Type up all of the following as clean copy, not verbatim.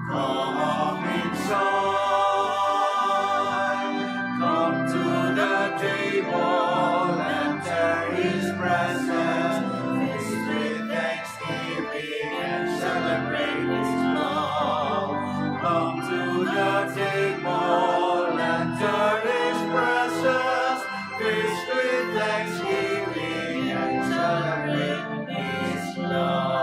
Come inside, come to the table, enter His presence, feast with thanksgiving and celebrate His love. Come to the table, enter His presence, feast with thanksgiving and celebrate His love.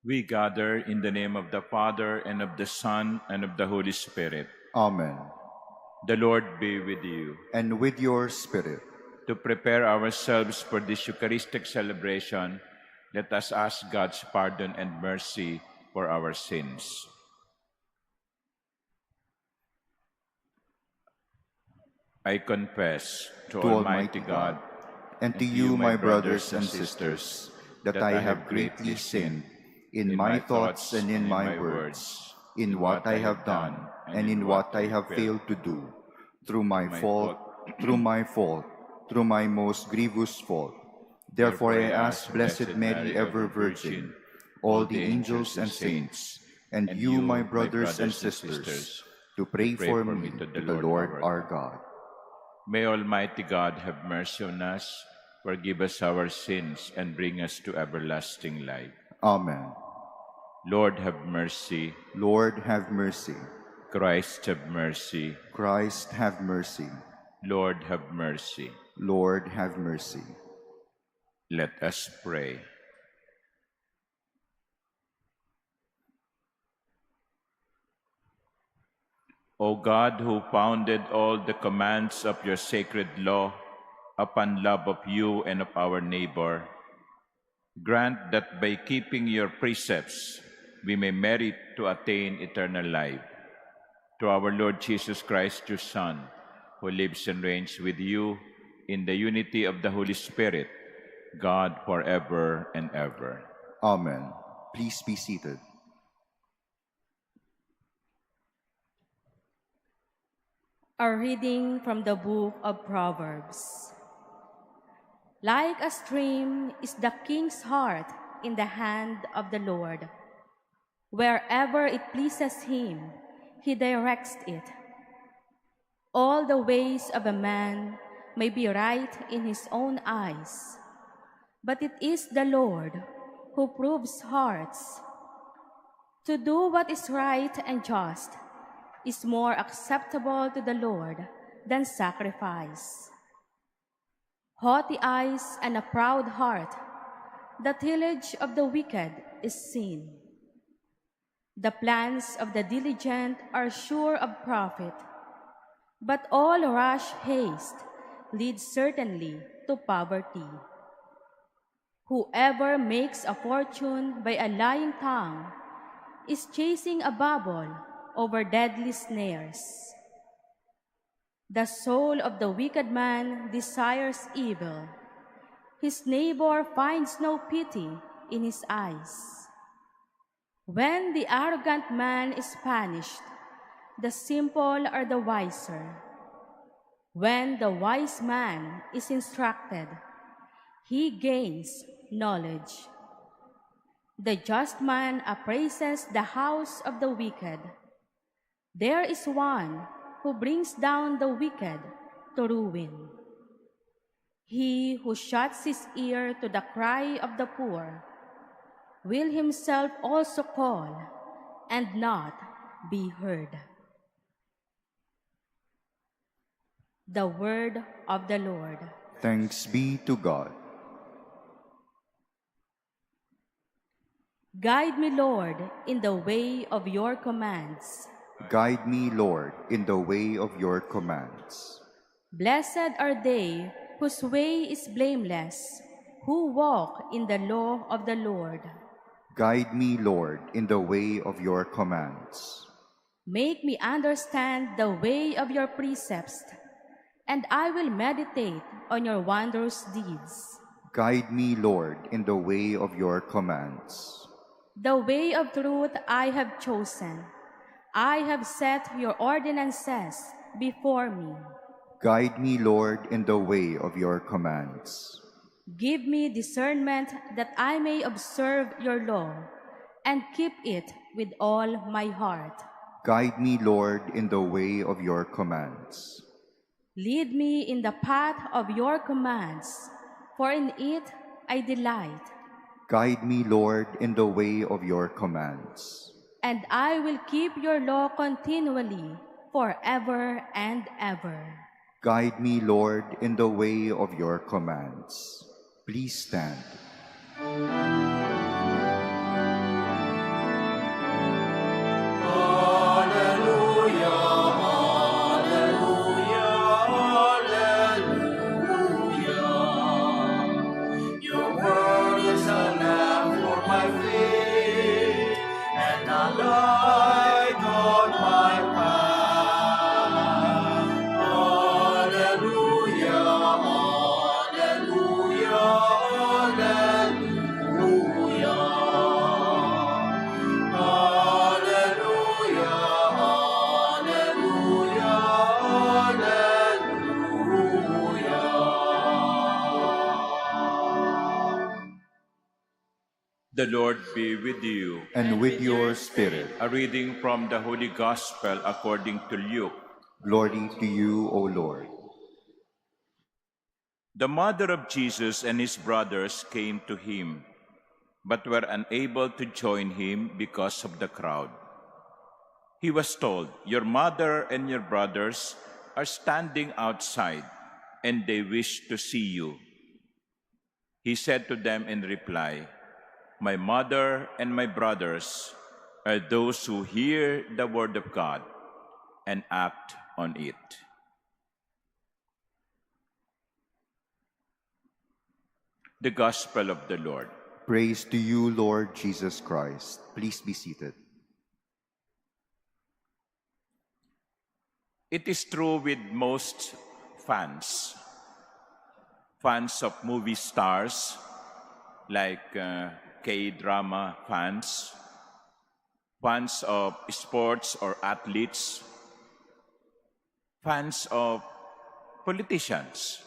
We gather in the name of the Father, and of the Son, and of the Holy Spirit. Amen. The Lord be with you. And with your spirit. To prepare ourselves for this Eucharistic celebration, let us ask God's pardon and mercy for our sins. I confess to Almighty God and to you, my brothers and sisters, that I have greatly sinned in my thoughts and in my words, in what I have done and in what I have failed to do, through my fault, through my most grievous fault. Therefore I ask Blessed Mary, ever Virgin, all the angels and saints, and you, my brothers and sisters, to pray for me to the Lord our God. May Almighty God have mercy on us, forgive us our sins, and bring us to everlasting life. Amen. Lord, have mercy. Lord, have mercy. Christ, have mercy. Christ, have mercy. Lord, have mercy. Lord, have mercy. Let us pray. O God, who founded all the commands of your sacred law upon love of you and of our neighbor, grant that by keeping your precepts, we may merit to attain eternal life. Through our Lord Jesus Christ, your Son, who lives and reigns with you in the unity of the Holy Spirit, God forever and ever. Amen. Please be seated. A reading from the book of Proverbs. Like a stream is the king's heart in the hand of the Lord. Wherever it pleases him, he directs it. All the ways of a man may be right in his own eyes, but it is the Lord who proves hearts. To do what is right and just is more acceptable to the Lord than sacrifice. Haughty eyes and a proud heart, the tillage of the wicked is sin. The plans of the diligent are sure of profit, but all rash haste leads certainly to poverty. Whoever makes a fortune by a lying tongue is chasing a bubble over deadly snares. The soul of the wicked man desires evil. His neighbor finds no pity in his eyes. When the arrogant man is punished, the simple are the wiser. When the wise man is instructed, he gains knowledge. The just man appraises the house of the wicked. There is one who brings down the wicked to ruin. He who shuts his ear to the cry of the poor will himself also call and not be heard. The word of the Lord. Thanks be to God. Guide me, Lord, in the way of your commands. Guide me, Lord, in the way of your commands. Blessed are they whose way is blameless, who walk in the law of the Lord. Guide me, Lord, in the way of your commands. Make me understand the way of your precepts, and I will meditate on your wondrous deeds. Guide me, Lord, in the way of your commands. The way of truth I have chosen. I have set your ordinances before me. Guide me, Lord, in the way of your commands. Give me discernment that I may observe your law and keep it with all my heart. Guide me, Lord, in the way of your commands. Lead me in the path of your commands, for in it I delight. Guide me, Lord, in the way of your commands. And I will keep your law continually, forever and ever. Guide me, Lord, in the way of your commands. Please stand. Your word is a lamp for my feet and a light on my path. Hallelujah, hallelujah, hallelujah. Hallelujah, hallelujah, hallelujah. The Lord be with you. And with your spirit, A reading from the Holy Gospel according to Luke. glory to you, O Lord. The mother of Jesus and his brothers came to him, but were unable to join him because of the crowd. He was told, "Your mother and your brothers are standing outside, and they wish to see you." He said to them in reply, "My mother and my brothers are those who hear the word of God and act on it." The Gospel of the Lord. Praise to you, Lord Jesus Christ. Please be seated. It is true with most fans of movie stars, like K-drama fans of sports or athletes, fans of politicians.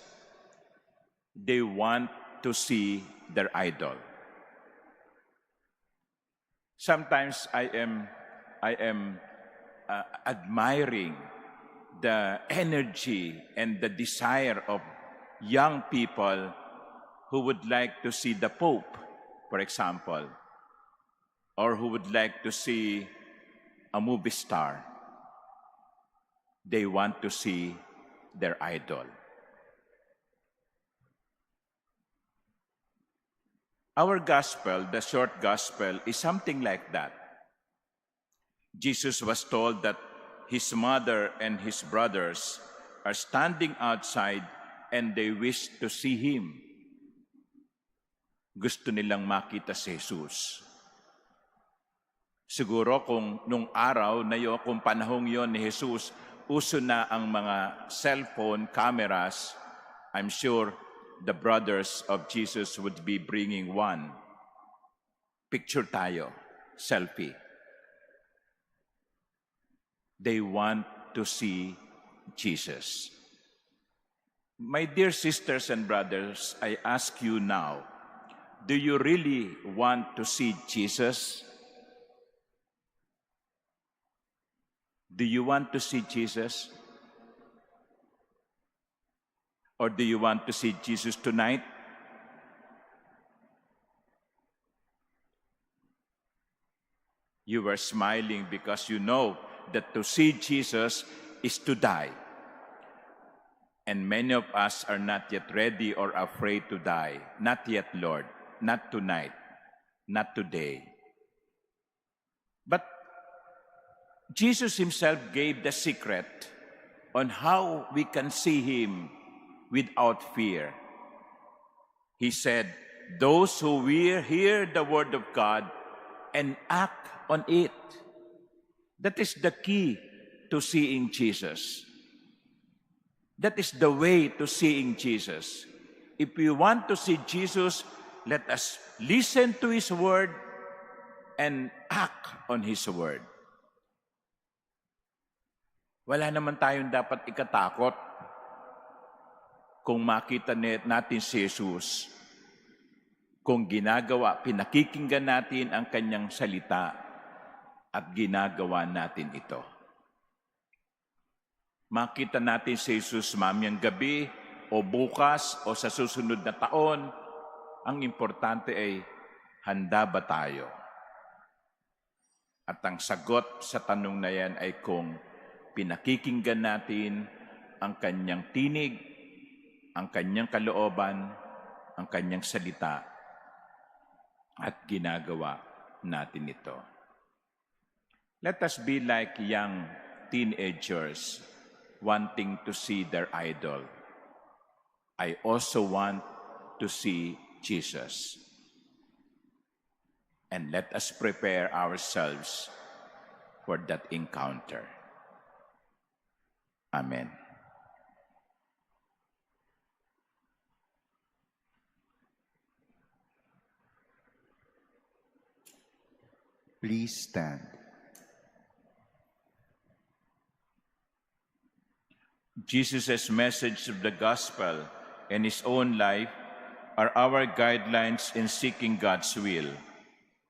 They want to see their idol. Sometimes I am admiring the energy and the desire of young people who would like to see the Pope, for example, or who would like to see a movie star. They want to see their idol. Our gospel, the short gospel, is something like that. Jesus was told that his mother and his brothers are standing outside and they wish to see him. Gusto nilang makita si Jesus. Siguro kung nung araw na yun, kung panahong yon ni Jesus, uso na ang mga cellphone cameras, I'm sure the brothers of Jesus would be bringing one. Picture tayo, selfie. They want to see Jesus. My dear sisters and brothers, I ask you now, do you really want to see Jesus? Do you want to see Jesus? Or do you want to see Jesus tonight? You were smiling because you know that to see Jesus is to die. And many of us are not yet ready or afraid to die. Not yet, Lord. Not tonight. Not today. But Jesus himself gave the secret on how we can see him without fear. He said, "Those who will hear the word of God and act on it." That is the key to seeing Jesus. That is the way to seeing Jesus. If we want to see Jesus, let us listen to his word and act on his word. Wala naman tayong dapat ikatakot kung makita natin si Jesus kung pinakikinggan natin ang kanyang salita at ginagawa natin ito. Makita natin si Jesus mamayang gabi o bukas o sa susunod na taon, ang importante ay handa ba tayo? At ang sagot sa tanong na yan ay kung pinakikinggan natin ang kanyang tinig, ang kanyang kalooban, ang kanyang salita, at ginagawa natin ito. Let us be like young teenagers wanting to see their idol. I also want to see Jesus. And let us prepare ourselves for that encounter. Amen. Please stand. Jesus' message of the gospel and his own life are our guidelines in seeking God's will.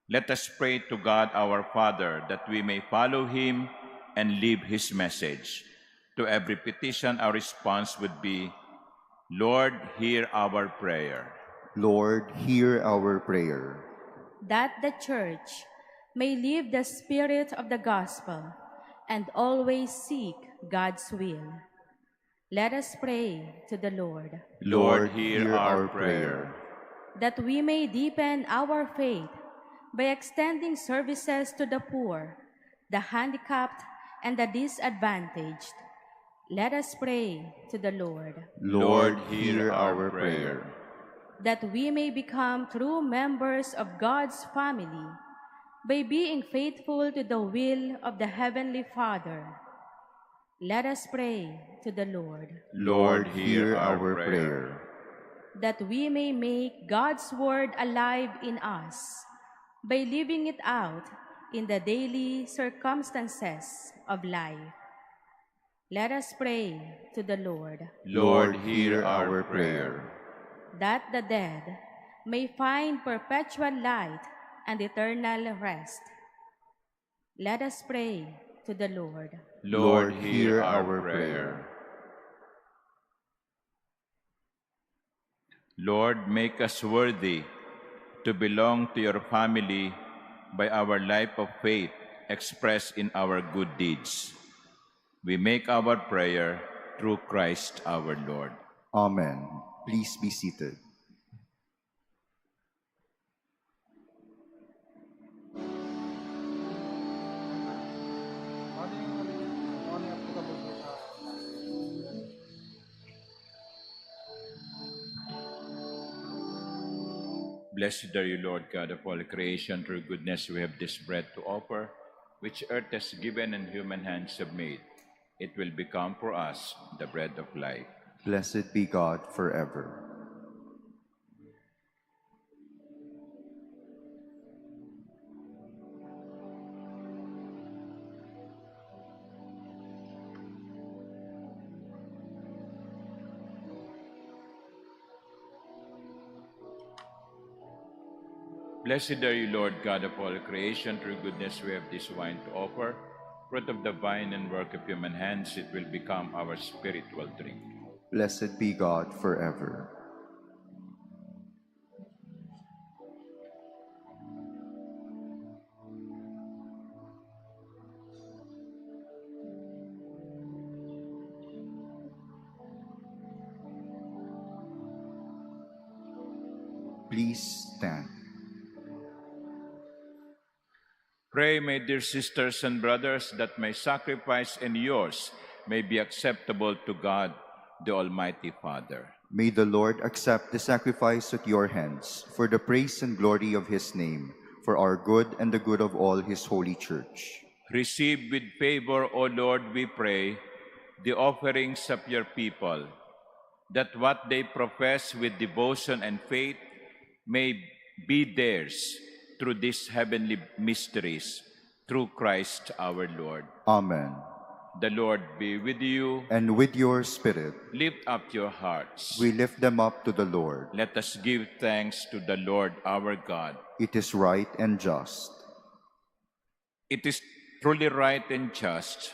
Let us pray to God our Father that we may follow him and live his message. To every petition, our response would be, Lord, hear our prayer. Lord, hear our prayer. That the Church may live the spirit of the gospel and always seek God's will. Let us pray to the Lord. Lord, hear our prayer. That we may deepen our faith by extending services to the poor, the handicapped, and the disadvantaged. Let us pray to the Lord. Lord, hear our prayer. That we may become true members of God's family by being faithful to the will of the Heavenly Father. Let us pray to the Lord. Lord, hear our prayer. That we may make God's word alive in us by living it out in the daily circumstances of life. Let us pray to the Lord. Lord, hear our prayer. That the dead may find perpetual light and eternal rest. Let us pray to the Lord. Lord, hear our prayer. Lord, make us worthy to belong to your family by our life of faith expressed in our good deeds. We make our prayer through Christ our Lord. Amen. Please be seated. Blessed are you, Lord God of all creation. Through goodness we have this bread to offer, which earth has given and human hands have made. It will become for us the bread of life. Blessed be God forever. Blessed are you, Lord God of all creation. Through goodness we have this wine to offer, fruit of the vine and work of human hands. It will become our spiritual drink. Blessed be God forever. Please stand. Pray, my dear sisters and brothers, that my sacrifice and yours may be acceptable to God, the Almighty Father. May the Lord accept the sacrifice at your hands for the praise and glory of his name, for our good and the good of all his holy church. Receive with favor, O Lord, we pray, the offerings of your people, that what they profess with devotion and faith may be theirs through these heavenly mysteries, through Christ our Lord. Amen. The Lord be with you. And with your spirit, Lift up your hearts. we lift them up to the Lord. Let us give thanks to the Lord our God. It is right and just. It is truly right and just,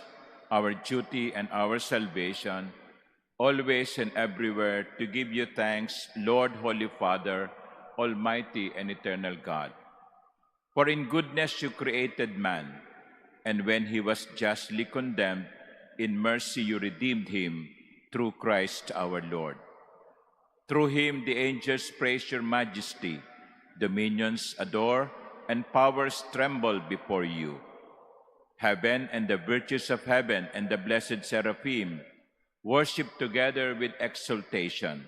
our duty and our salvation, always and everywhere to give you thanks, Lord, Holy Father, Almighty and eternal God. For in goodness you created man, and when he was justly condemned, in mercy you redeemed him through Christ our Lord. Through him the angels praise your majesty, dominions adore, and powers tremble before you. Heaven and the virtues of heaven and the blessed seraphim worship together with exultation.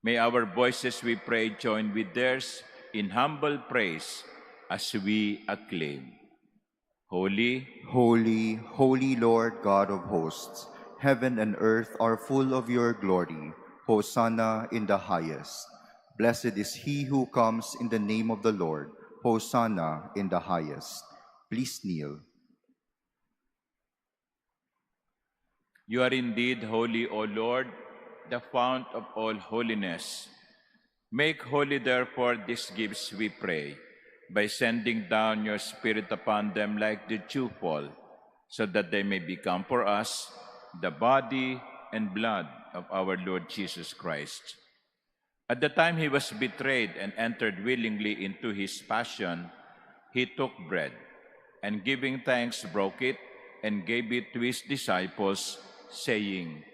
May our voices, we pray, join with theirs in humble praise as we acclaim. Holy, Holy, holy Lord God of hosts, heaven and earth are full of your glory. Hosanna in the highest. Blessed is he who comes in the name of the Lord. Hosanna in the highest. Please kneel. you are indeed holy, O Lord, the fount of all holiness. Make holy, therefore, these gifts, we pray, by sending down your Spirit upon them like the dewfall, so that they may become for us the body and blood of our Lord Jesus Christ. At the time he was betrayed and entered willingly into his passion, he took bread, and giving thanks, broke it, and gave it to his disciples, saying,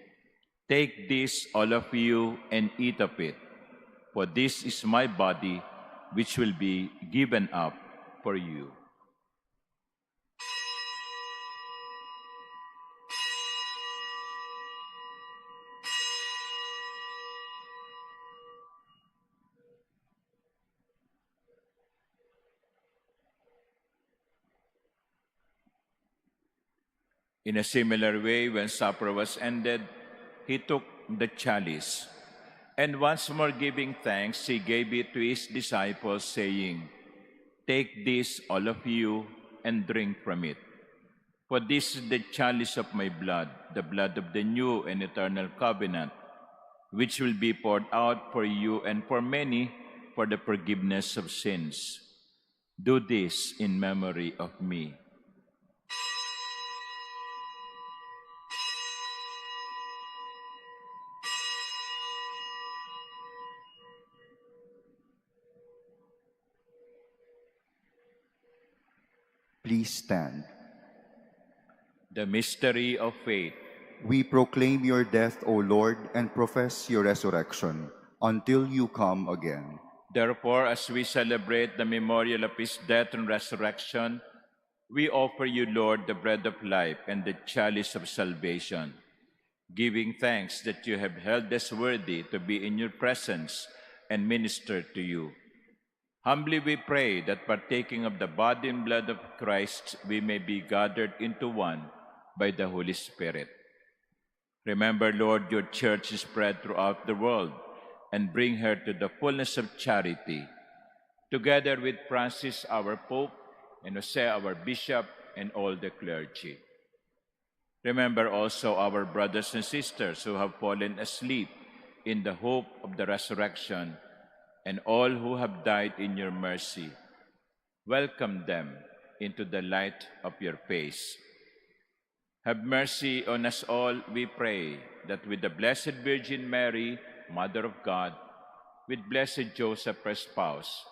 "Take this, all of you, and eat of it, for this is my body, which will be given up for you." In a similar way, when supper was ended, he took the chalice, and once more giving thanks, he gave it to his disciples, saying, "Take this, all of you, and drink from it. For this is the chalice of my blood, the blood of the new and eternal covenant, which will be poured out for you and for many for the forgiveness of sins. Do this in memory of me." Please stand. The mystery of faith. We proclaim your death, O Lord, and profess your resurrection until you come again. Therefore, as we celebrate the memorial of his death and resurrection, we offer you, Lord, the bread of life and the chalice of salvation, giving thanks that you have held us worthy to be in your presence and minister to you. Humbly we pray that partaking of the body and blood of Christ, we may be gathered into one by the Holy Spirit. Remember, Lord, your church is spread throughout the world, and bring her to the fullness of charity, together with Francis, our Pope, and Jose, our Bishop, and all the clergy. Remember also our brothers and sisters who have fallen asleep in the hope of the resurrection, and all who have died in your mercy. Welcome them into the light of your face. Have mercy on us all, we pray, that with the Blessed Virgin Mary, Mother of God, with blessed Joseph, her spouse,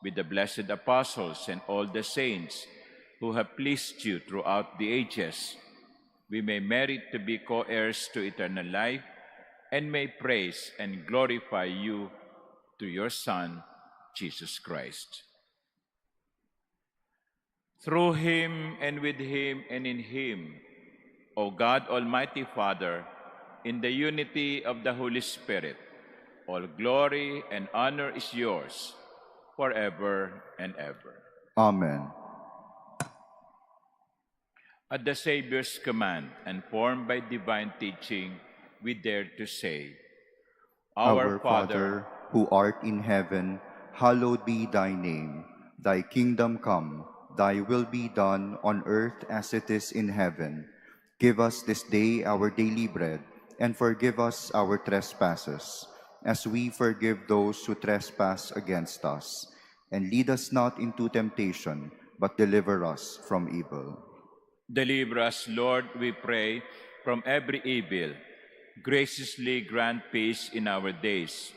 with the blessed apostles and all the saints who have pleased you throughout the ages, we may merit to be co-heirs to eternal life, and may praise and glorify you through your Son, Jesus Christ. Through him, and with him, and in him, O God, Almighty Father, in the unity of the Holy Spirit, all glory and honor is yours, forever and ever. Amen. At the Savior's command, and formed by divine teaching, we dare to say, Our Father, who art in heaven, hallowed be thy name. Thy kingdom come, thy will be done on earth as it is in heaven. Give us this day our daily bread, and forgive us our trespasses, as we forgive those who trespass against us. And lead us not into temptation, but deliver us from evil. Deliver us, Lord, we pray, from every evil. Graciously grant peace in our days,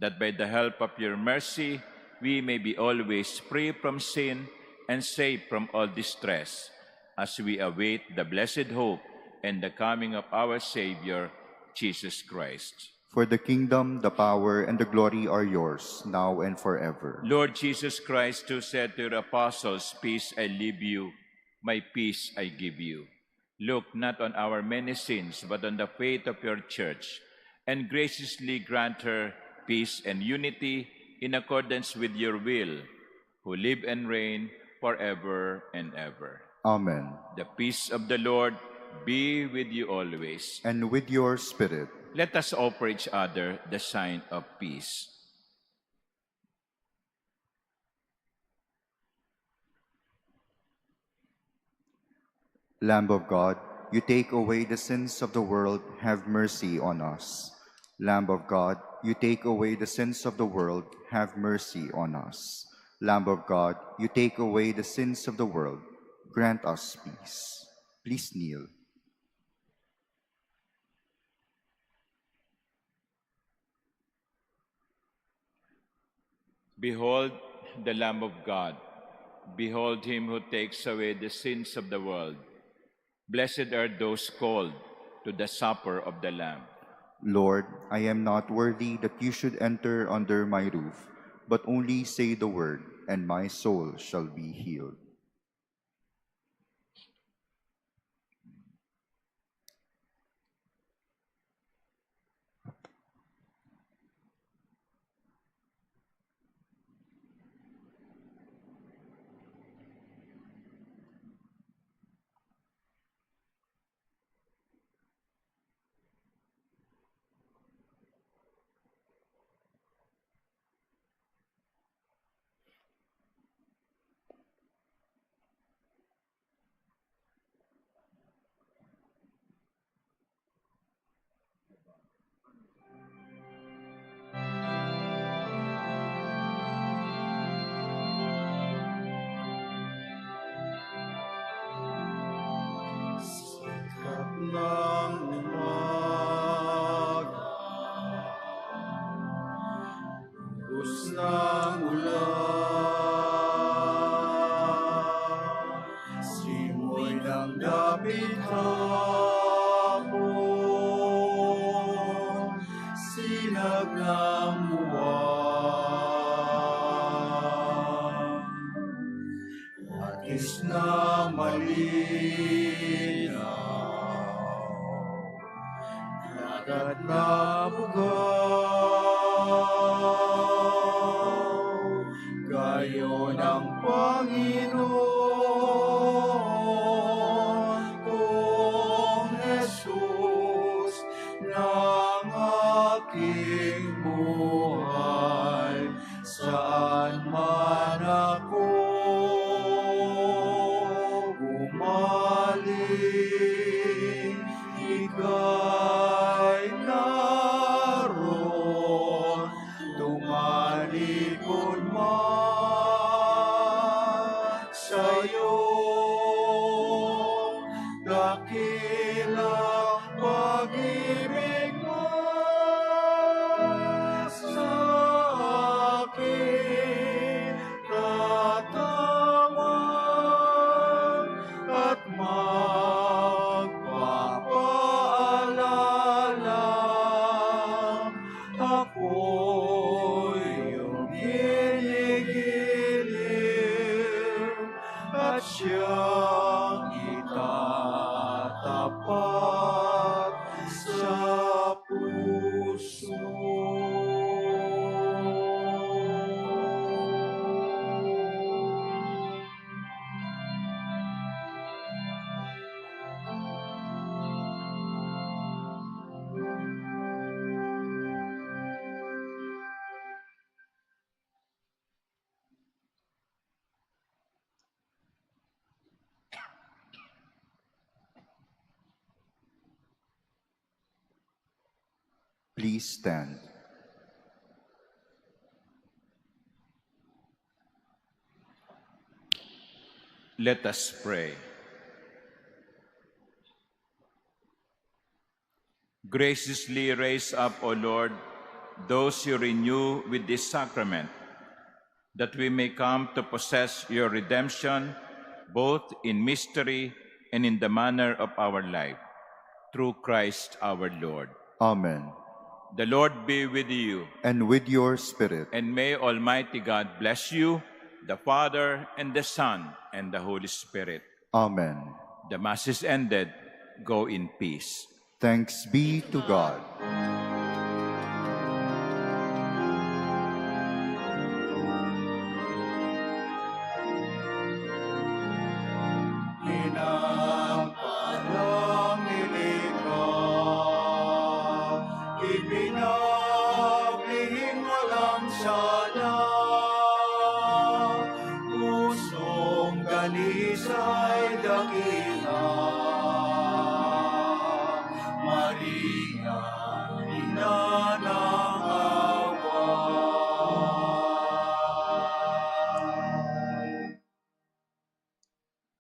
that by the help of your mercy we may be always free from sin and safe from all distress, as we await the blessed hope and the coming of our Savior, Jesus Christ. For the kingdom, the power, and the glory are yours, now and forever. Lord Jesus Christ, who said to your apostles, "Peace I leave you, my peace I give you." Look not on our many sins, but on the faith of your church, and graciously grant her peace and unity in accordance with your will, who live and reign forever and ever. Amen. The peace of the Lord be with you always. And with your spirit. Let us offer each other the sign of peace. Lamb of God, you take away the sins of the world, have mercy on us. Lamb of God, you take away the sins of the world, have mercy on us. Lamb of God, you take away the sins of the world, grant us peace. Please kneel. Behold the Lamb of God. Behold him who takes away the sins of the world. Blessed are those called to the supper of the Lamb. Lord, I am not worthy that you should enter under my roof, but only say the word, and my soul shall be healed. ng umaga, lubos ng ulan, simoy ng dapit hapon, sinag ng buwan, atis na malinaw, dagat na bugaw, gayon ang Panginoon kong Jesus ng aking buhay, saan man ako gumaling, ika'y naroon, tumalikod man sa'yo. Dakilang pag-ibig mo sa akin, tatawag at magpapaalala, ako'y iyong ginigiliw at siyang itatapat sa puso. Please stand. Let us pray. Graciously raise up, O Lord, those you renew with this sacrament, that we may come to possess your redemption, both in mystery and in the manner of our life, through Christ our Lord. Amen. The Lord be with you. And with your spirit. And may Almighty God bless you, the Father, and the Son, and the Holy Spirit. Amen. The Mass is ended. Go in peace. Thanks be to God.